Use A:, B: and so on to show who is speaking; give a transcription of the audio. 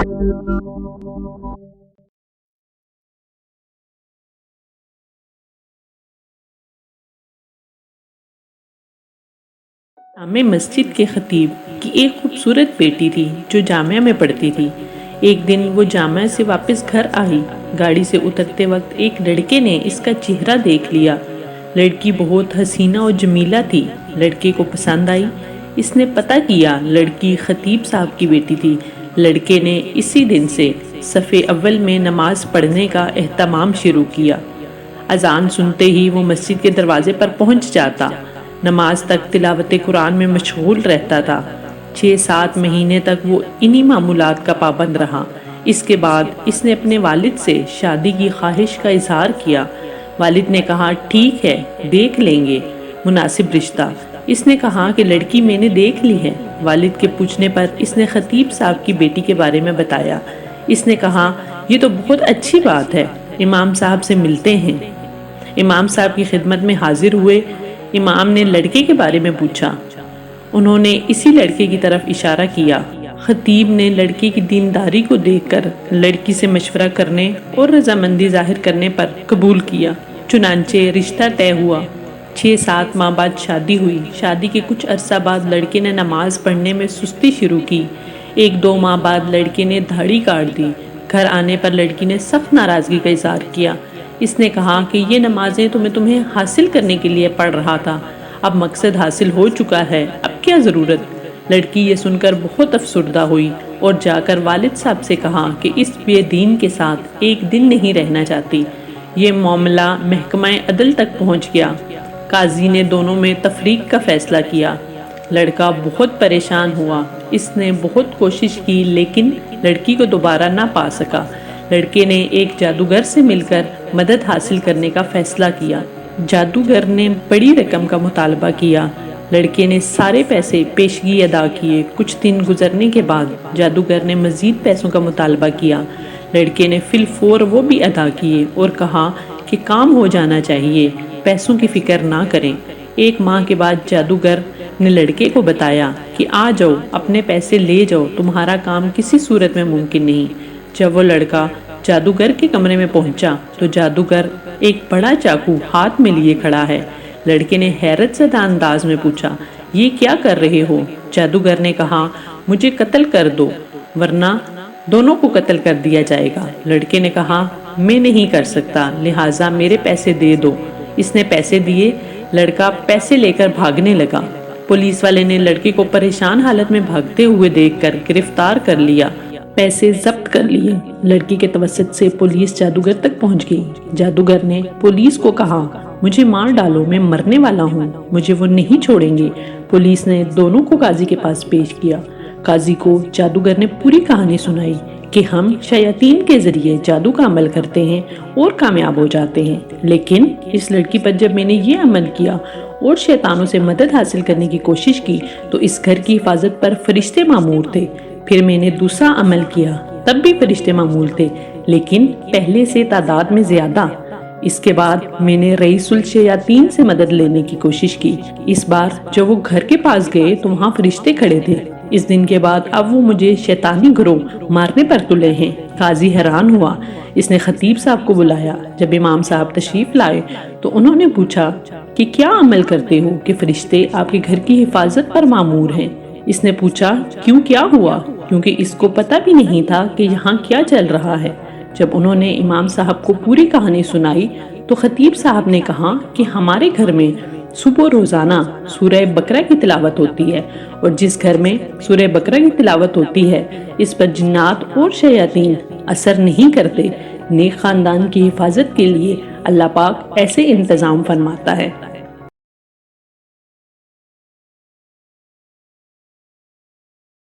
A: जामे मस्जिद के खतीब की एक खूबसूरत बेटी थी जो जामिया में पढ़ती थी। एक दिन वो जामिया से वापस घर आई। गाड़ी से उतरते वक्त एक लड़के ने इसका चेहरा देख लिया। लड़की बहुत हसीना और जमीला थी। लड़के को पसंद आई। इसने पता किया लड़की खतीब साहब की बेटी थी। लड़के ने इसी दिन से सफ़े अव्वल में नमाज पढ़ने का एहतमाम शुरू किया। अजान सुनते ही वो मस्जिद के दरवाजे पर पहुंच जाता। नमाज तक तिलावत कुरान में मशगूल रहता था। 6-7 महीने तक वो इन्हीं मामूलात का पाबंद रहा। इसके बाद इसने अपने वालिद से शादी की ख्वाहिश का इजहार किया। वालिद ने कहा ठीक है, देख लेंगे मुनासिब रिश्ता। इसने कहा कि लड़की मैंने देख ली है। वालिद के पूछने पर इसने खतीब साहब की बेटी के बारे में बताया। इसने कहा ये तो बहुत अच्छी बात है, इमाम साहब से मिलते हैं। इमाम साहब की खिदमत में हाजिर हुए। इमाम ने लड़के के बारे में पूछा। उन्होंने इसी लड़के की तरफ इशारा किया। खतीब ने लड़के की दीनदारी को देखकर लड़की से मशवरा करने और रजामंदी जाहिर करने पर कबूल किया। चुनांचे रिश्ता तय हुआ। 6-7 माह बाद शादी हुई। शादी के कुछ अरसा बाद लड़के ने नमाज पढ़ने में सुस्ती शुरू की। 1-2 माह बाद लड़के ने दाढ़ी काट दी। घर आने पर लड़की ने सख्त नाराज़गी का इजहार किया। इसने कहा कि ये नमाजें तो मैं तुम्हें हासिल करने के लिए पढ़ रहा था, अब मकसद हासिल हो चुका है, अब क्या ज़रूरत। लड़की ये सुनकर बहुत अफसुर्दा हुई और जाकर वालिद साहब से कहा कि इस बेदीन के साथ एक दिन नहीं रहना चाहती। ये मामला महकमा अदल तक पहुंच गया। काजी ने दोनों में तफरीक का फैसला किया। लड़का बहुत परेशान हुआ। इसने बहुत कोशिश की लेकिन लड़की को दोबारा ना पा सका। लड़के ने एक जादूगर से मिलकर मदद हासिल करने का फैसला किया। जादूगर ने बड़ी रकम का मुतालबा किया। लड़के ने सारे पैसे पेशगी अदा किए। कुछ दिन गुजरने के बाद जादूगर ने मज़ीद पैसों का मुतालबा किया। लड़के ने फिलफौर वो भी अदा किए और कहा कि काम हो जाना चाहिए, पैसों की फिक्र ना करें। 1 माह के बाद जादूगर ने लड़के को बताया कि आ जाओ, अपने पैसे ले जाओ, तुम्हारा काम किसी सूरत में मुमकिन नहीं। जब वो लड़का जादूगर के कमरे में पहुंचा तो जादूगर एक बड़ा चाकू हाथ में लिए खड़ा है। लड़के ने हैरत ज़दा अंदाज में पूछा ये क्या कर रहे हो। जादूगर ने कहा मुझे कत्ल कर दो वरना दोनों को कत्ल कर दिया जाएगा। लड़के ने कहा मैं नहीं कर सकता, लिहाजा मेरे पैसे दे दो। इसने पैसे दिए। लड़का पैसे लेकर भागने लगा। पुलिस वाले ने लड़के को परेशान हालत में भागते हुए देखकर गिरफ्तार कर लिया। पैसे जब्त कर लिए। लड़की के तवस्सुत से पुलिस जादूगर तक पहुंच गई। जादूगर ने पुलिस को कहा मुझे मार डालो, मैं मरने वाला हूँ, मुझे वो नहीं छोड़ेंगे। पुलिस ने दोनों को काजी के पास पेश किया। काजी को जादूगर ने पूरी कहानी सुनाई कि हम शयातीन के जरिए जादू का अमल करते हैं और कामयाब हो जाते हैं, लेकिन इस लड़की पर जब मैंने ये अमल किया और शैतानों से मदद हासिल करने की कोशिश की तो इस घर की हिफाजत पर फरिश्ते मामूर थे। फिर मैंने दूसरा अमल किया, तब भी फरिश्ते मामूल थे, लेकिन पहले से तादाद में ज्यादा। इसके बाद मैंने रईसुल शयातीन से मदद लेने की कोशिश की। इस बार जब वो घर के पास गए तो वहाँ फरिश्ते खड़े थे। इस दिन के बाद अब वो मुझे शैतानी गिरोह मारने पर तुले हैं। काजी हैरान हुआ। इसने खतीब साहब को बुलाया। जब इमाम साहब तशरीफ लाए तो उन्होंने पूछा कि क्या अमल करते हो कि फरिश्ते आपके घर की हिफाजत पर मामूर हैं। इसने पूछा क्यों, क्या हुआ, क्योंकि इसको पता भी नहीं था कि यहाँ क्या चल रहा है। जब उन्होंने इमाम साहब को पूरी कहानी सुनाई तो खतीब साहब ने कहा कि हमारे घर में सुबह रोजाना सूरह बकरा की तिलावत होती है और जिस घर में सूरह बकरा की तिलावत होती है इस पर जिन्नात और शयातीन असर नहीं करते। नेक खानदान की हिफाजत के लिए अल्लाह पाक ऐसे इंतजाम फरमाता है।